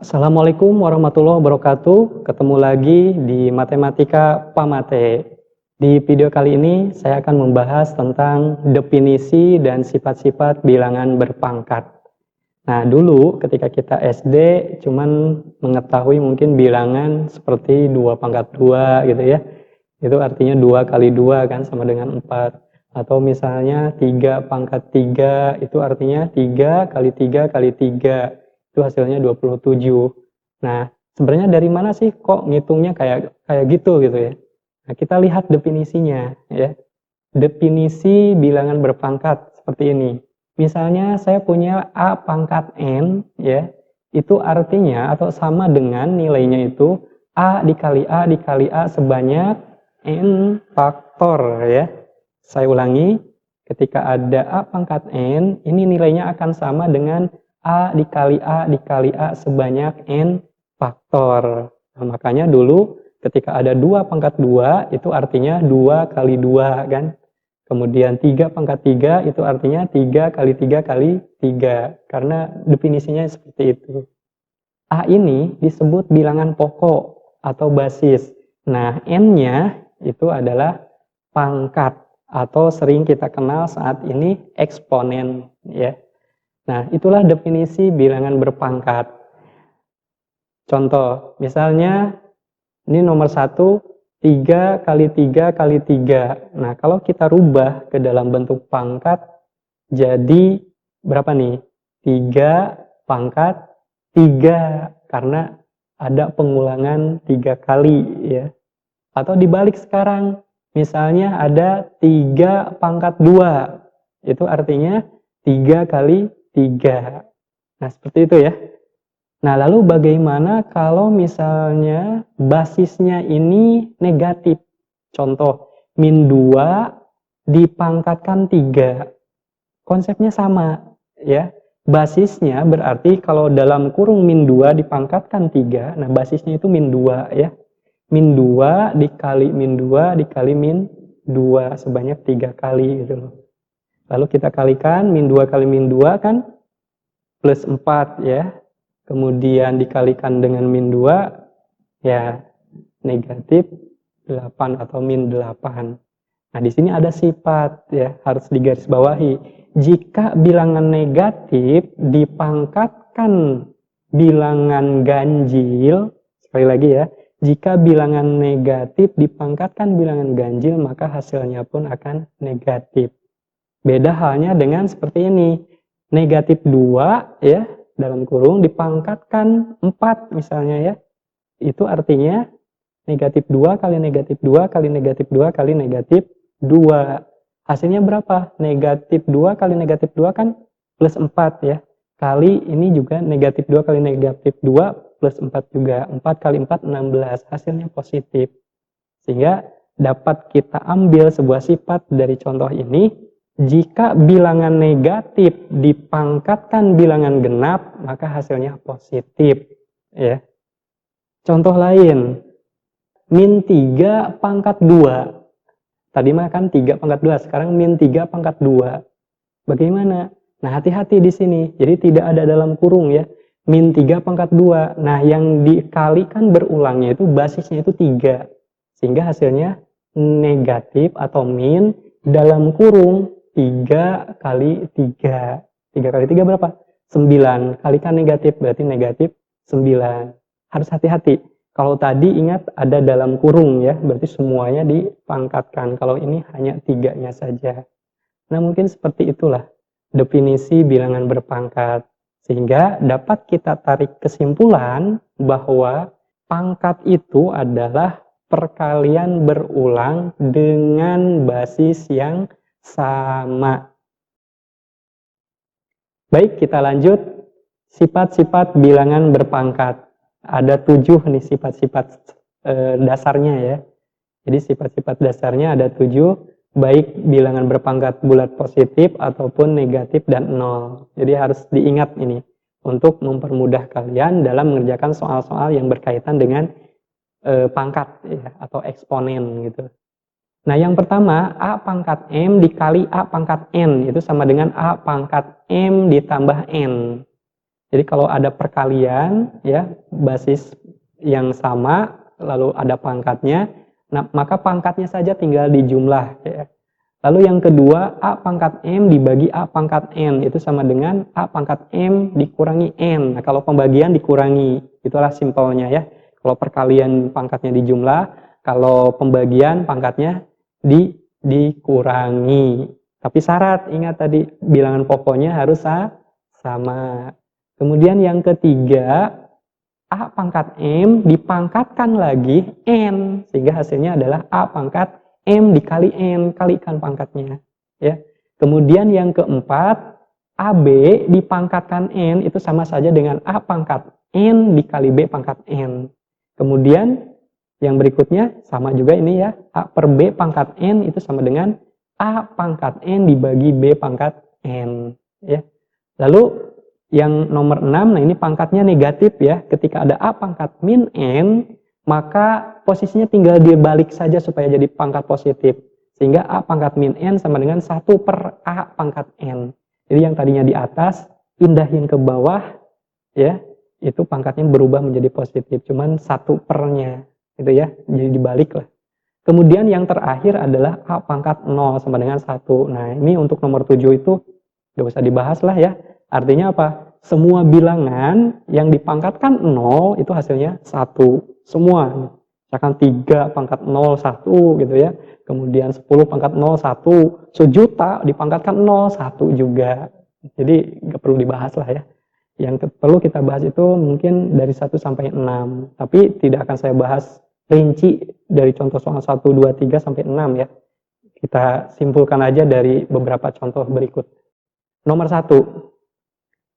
Assalamualaikum warahmatullahi wabarakatuh. Ketemu lagi di Matematika Pamate. Di video kali ini saya akan membahas tentang definisi dan sifat-sifat bilangan berpangkat. Nah, dulu ketika kita SD cuman mengetahui mungkin bilangan seperti 2 pangkat 2 gitu ya. Itu artinya 2 kali 2 kan sama dengan 4. Atau misalnya 3 pangkat 3 itu artinya 3 kali 3 kali 3. Itu hasilnya 27. Nah, sebenarnya dari mana sih kok ngitungnya kayak gitu ya. Nah, kita lihat definisinya ya. Definisi bilangan berpangkat seperti ini. Misalnya saya punya A pangkat N ya. Itu artinya atau sama dengan nilainya itu A dikali A sebanyak N faktor ya. Saya ulangi, ketika ada A pangkat N, ini nilainya akan sama dengan A dikali A sebanyak N faktor. Nah, makanya dulu ketika ada 2 pangkat 2, itu artinya 2 kali 2 kan. Kemudian 3 pangkat 3 itu artinya 3 kali 3 kali 3. Karena definisinya seperti itu. A ini disebut bilangan pokok atau basis. Nah, N-nya itu adalah pangkat atau sering kita kenal saat ini eksponen ya. Nah, itulah definisi bilangan berpangkat. Contoh, misalnya ini nomor 1, 3 kali 3 kali 3. Nah, kalau kita rubah ke dalam bentuk pangkat, jadi berapa nih? 3 pangkat 3, karena ada pengulangan 3 kali ya. Atau dibalik sekarang, misalnya ada 3 pangkat 2, itu artinya 3 kali 3. Nah, seperti itu ya. Nah, lalu bagaimana kalau misalnya basisnya ini negatif? Contoh, min 2 dipangkatkan 3. Konsepnya sama ya. Basisnya berarti kalau dalam kurung min 2 dipangkatkan 3, nah basisnya itu min 2 ya. Min 2 dikali min 2 dikali min 2 sebanyak 3 kali gitu loh. Lalu kita kalikan min 2 kali min 2 kan plus 4 ya. Kemudian dikalikan dengan min 2 ya negatif 8 atau min 8. Nah, di sini ada sifat ya, harus digarisbawahi. Jika bilangan negatif dipangkatkan bilangan ganjil, sekali lagi ya, jika bilangan negatif dipangkatkan bilangan ganjil, maka hasilnya pun akan negatif. Beda halnya dengan seperti ini. Negatif 2 ya, dalam kurung dipangkatkan 4 misalnya ya. Itu artinya negatif 2 kali negatif 2 kali negatif 2 kali negatif 2. Hasilnya berapa? Negatif 2 kali negatif 2 kan plus 4 ya. Kali ini juga negatif 2 kali negatif 2 plus 4 juga. 4 kali 4, 16. Hasilnya positif. Sehingga dapat kita ambil sebuah sifat dari contoh ini. Jika bilangan negatif dipangkatkan bilangan genap, maka hasilnya positif. Ya. Contoh lain, min 3 pangkat 2. Tadi mah kan 3 pangkat 2, sekarang min 3 pangkat 2. Bagaimana? Nah, hati-hati di sini. Jadi tidak ada dalam kurung ya. Min 3 pangkat 2. Nah, yang dikalikan berulangnya itu basisnya itu 3. Sehingga hasilnya negatif atau min dalam kurung 3 kali 3. 3 kali 3 berapa? 9. Kalikan negatif, berarti negatif 9. Harus hati-hati. Kalau tadi ingat ada dalam kurung ya, berarti semuanya dipangkatkan. Kalau ini hanya 3-nya saja. Nah, mungkin seperti itulah definisi bilangan berpangkat. Sehingga dapat kita tarik kesimpulan bahwa pangkat itu adalah perkalian berulang dengan basis yang sama. Baik, kita lanjut. Sifat-sifat bilangan berpangkat. Ada 7 nih sifat-sifat dasarnya ya. Jadi sifat-sifat dasarnya ada 7, baik bilangan berpangkat bulat positif ataupun negatif dan 0. Jadi harus diingat ini untuk mempermudah kalian dalam mengerjakan soal-soal yang berkaitan dengan pangkat ya, atau eksponen gitu. Nah, yang pertama, A pangkat M dikali A pangkat N, itu sama dengan A pangkat M ditambah N. Jadi kalau ada perkalian ya, basis yang sama lalu ada pangkatnya, nah maka pangkatnya saja tinggal dijumlah ya. Lalu yang kedua, A pangkat M dibagi A pangkat N itu sama dengan A pangkat M dikurangi N. Nah kalau pembagian dikurangi, itulah simpelnya ya. Kalau perkalian pangkatnya dijumlah, kalau pembagian pangkatnya dikurangi. Tapi syarat, ingat tadi bilangan pokoknya harus sama. Kemudian yang ketiga, A pangkat M dipangkatkan lagi N, sehingga hasilnya adalah A pangkat M dikali N, kalikan pangkatnya. Ya. Kemudian yang keempat, AB dipangkatkan N, itu sama saja dengan A pangkat N dikali B pangkat N. Kemudian yang berikutnya sama juga ini ya, A per B pangkat N itu sama dengan A pangkat N dibagi B pangkat N. Ya. Lalu yang nomor 6, nah ini pangkatnya negatif ya. Ketika ada A pangkat min N, maka posisinya tinggal dibalik saja supaya jadi pangkat positif. Sehingga A pangkat min N sama dengan 1 per A pangkat N. Jadi yang tadinya di atas, pindahin ke bawah, ya itu pangkatnya berubah menjadi positif. Cuman 1 pernya, gitu ya, jadi dibalik lah. Kemudian yang terakhir adalah A pangkat 0 sama dengan 1. Nah ini untuk nomor 7 itu gak usah dibahas lah ya. Artinya apa? Semua bilangan yang dipangkatkan 0 itu hasilnya 1. Semua. Misalkan 3 pangkat 0, 1 gitu ya. Kemudian 10 pangkat 0, 1. Sejuta dipangkatkan 0, 1 juga. Jadi gak perlu dibahas lah ya. Yang perlu kita bahas itu mungkin dari 1 sampai 6. Tapi tidak akan saya bahas rinci dari contoh soal 1, 2, 3 sampai 6 ya. Kita simpulkan aja dari beberapa contoh berikut. Nomor 1.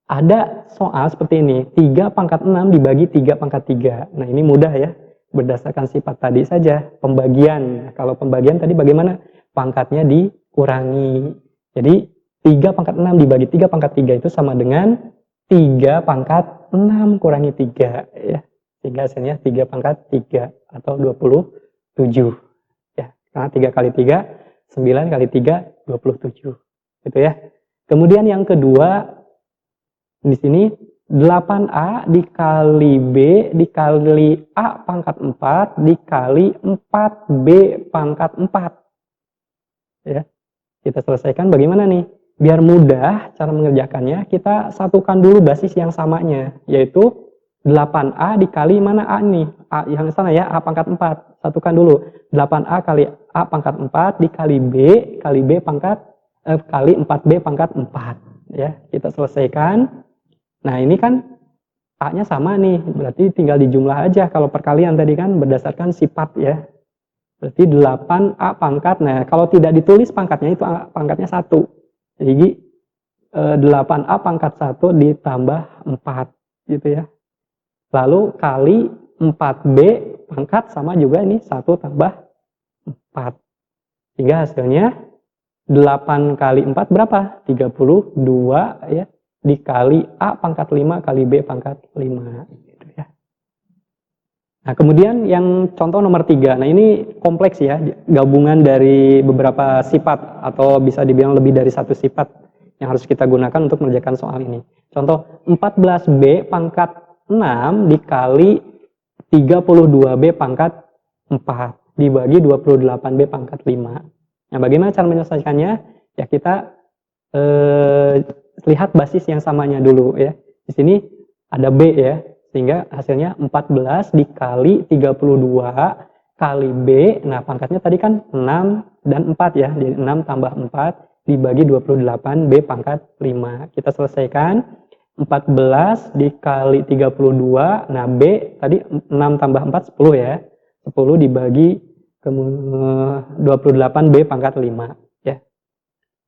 Ada soal seperti ini, 3 pangkat 6 dibagi 3 pangkat 3. Nah ini mudah ya, berdasarkan sifat tadi saja, pembagian. Nah, kalau pembagian tadi bagaimana? Pangkatnya dikurangi. Jadi 3 pangkat 6 dibagi 3 pangkat 3 itu sama dengan 3 pangkat 6 kurangi 3. Ya. Sehingga hasilnya 3 pangkat 3 atau 27. Ya, karena 3 kali 3, 9 kali 3, 27. Gitu ya. Kemudian yang kedua, di sini 8A dikali B dikali A pangkat 4 dikali 4B pangkat 4. Ya. Kita selesaikan bagaimana nih? Biar mudah cara mengerjakannya, kita satukan dulu basis yang samanya, yaitu 8A dikali mana A nih? A yang sana ya, A pangkat 4. Satukan dulu. 8A kali A pangkat 4 dikali B kali B pangkat kali 4B pangkat 4. Ya, kita selesaikan. Nah, ini kan A-nya sama nih, berarti tinggal dijumlah aja. Kalau perkalian tadi kan berdasarkan sifat ya. Berarti 8A pangkat. Nah, kalau tidak ditulis pangkatnya itu pangkatnya 1. Jadi 8A pangkat 1 ditambah 4 gitu ya. Lalu kali 4B pangkat sama juga ini 1 tambah 4. Sehingga hasilnya 8 kali 4 berapa? 32 ya. Dikali A pangkat 5 kali B pangkat 5. Gitu ya. Nah kemudian yang contoh nomor 3. Nah ini kompleks ya. Gabungan dari beberapa sifat atau bisa dibilang lebih dari satu sifat yang harus kita gunakan untuk mengerjakan soal ini. Contoh 14B pangkat 6 dikali 32B pangkat 4 dibagi 28B pangkat 5. Nah, bagaimana cara menyelesaikannya? Ya kita lihat basis yang samanya dulu ya. Di sini ada B ya, sehingga hasilnya 14 dikali 32 kali B. Nah, pangkatnya tadi kan 6 dan 4 ya. Jadi 6 tambah 4 dibagi 28 B pangkat 5. Kita selesaikan. 14 dikali 32. Nah, B tadi 6 tambah 4 10 ya. 10 dibagi 28 B pangkat 5 ya.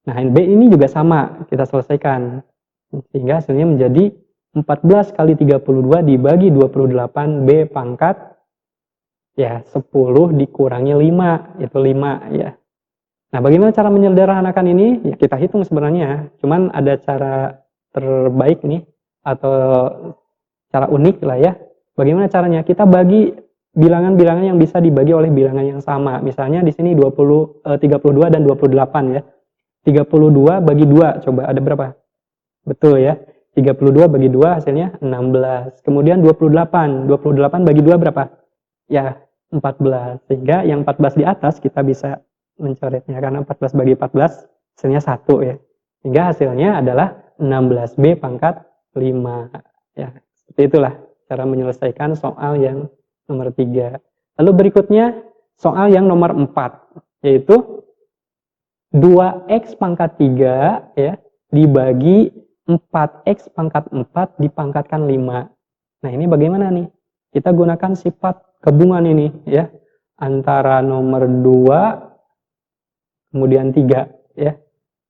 Nah, B ini juga sama, kita selesaikan. Sehingga hasilnya menjadi 14 kali 32 dibagi 28 B pangkat ya 10 dikurangi 5, itu 5 ya. Nah, bagaimana cara menyederhanakan ini? Ya kita hitung sebenarnya. Cuman ada cara terbaik nih atau cara unik lah ya. Bagaimana caranya? Kita bagi bilangan-bilangan yang bisa dibagi oleh bilangan yang sama. Misalnya di sini 32 dan 28 ya. 32 bagi 2, coba ada berapa? Betul ya. 32 bagi 2 hasilnya 16. Kemudian 28. 28 bagi 2 berapa? Ya, 14. Sehingga yang 14 di atas kita bisa mencoretnya. Karena 14 bagi 14 hasilnya 1 ya. Sehingga hasilnya adalah 16B pangkat 5. Ya, seperti itulah cara menyelesaikan soal yang nomor 3. Lalu berikutnya soal yang nomor 4. Yaitu 2X pangkat 3 ya, dibagi 4X pangkat 4 dipangkatkan 5. Nah, ini bagaimana nih? Kita gunakan sifat gabungan ini ya. Antara nomor 2 kemudian 3 ya.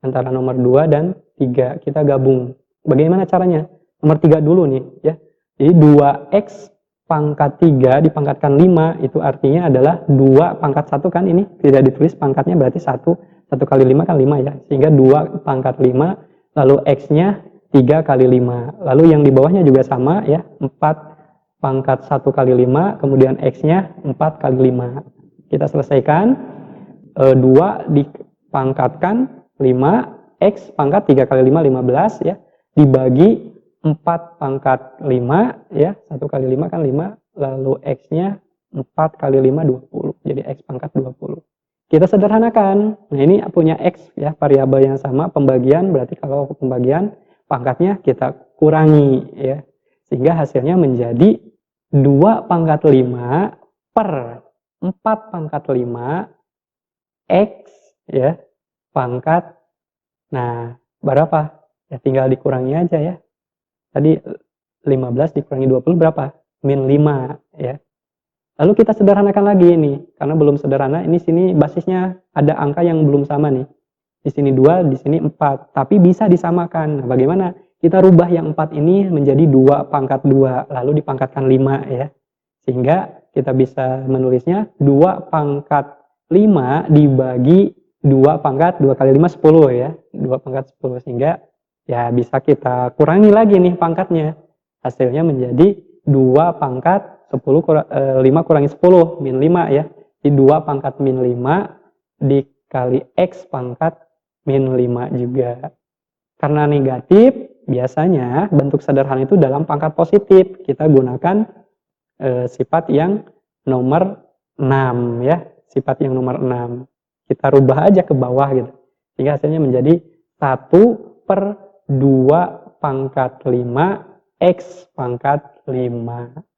Antara nomor 2 dan 3 kita gabung. Bagaimana caranya? Nomor 3 dulu nih ya. Jadi 2X pangkat 3 dipangkatkan 5 itu artinya adalah 2 pangkat 1 kan ini tidak ditulis pangkatnya berarti 1 kali 5 kan 5 ya. Sehingga 2 pangkat 5 lalu X-nya 3 kali 5. Lalu yang di bawahnya juga sama ya. 4 pangkat 1 kali 5. Kemudian X-nya 4 kali 5. Kita selesaikan. 2 dipangkatkan 5. X pangkat 3 kali 5, 15 ya. Dibagi 4 pangkat 5 ya. 1 kali 5 kan 5. Lalu X-nya 4 kali 5, 20. Jadi X pangkat 20. Kita sederhanakan. Nah, ini punya X ya, variabel yang sama, pembagian berarti kalau pembagian pangkatnya kita kurangi ya. Sehingga hasilnya menjadi 2 pangkat 5 per 4 pangkat 5 X ya pangkat. Nah, berapa? Ya tinggal dikurangi aja ya. Tadi 15 dikurangi 20 berapa? Min 5 ya. Lalu kita sederhanakan lagi ini, karena belum sederhana, ini sini basisnya ada angka yang belum sama nih. Di sini 2, di sini 4, tapi bisa disamakan. Nah, bagaimana? Kita rubah yang 4 ini menjadi 2 pangkat 2, lalu dipangkatkan 5 ya. Sehingga kita bisa menulisnya 2 pangkat 5 dibagi 2 pangkat 2 kali 5, 10 ya. 2 pangkat 10, sehingga ya bisa kita kurangi lagi nih pangkatnya. Hasilnya menjadi 2 pangkat 5 kurangi 10, min 5 ya. Di 2 pangkat min 5 dikali X pangkat min 5 juga. Karena negatif, biasanya bentuk sederhana itu dalam pangkat positif. Kita gunakan sifat yang nomor 6 ya. Sifat yang nomor 6. Kita rubah aja ke bawah gitu. Sehingga hasilnya menjadi 1 per 2 pangkat 5 X pangkat 5.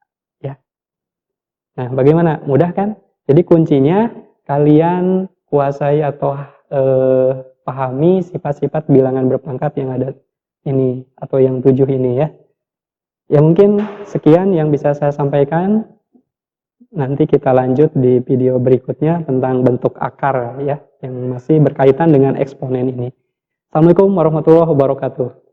Nah, bagaimana? Mudah kan? Jadi kuncinya kalian kuasai atau pahami sifat-sifat bilangan berpangkat yang ada ini atau yang 7 ini ya. Ya mungkin sekian yang bisa saya sampaikan. Nanti kita lanjut di video berikutnya tentang bentuk akar ya yang masih berkaitan dengan eksponen ini. Assalamualaikum warahmatullahi wabarakatuh.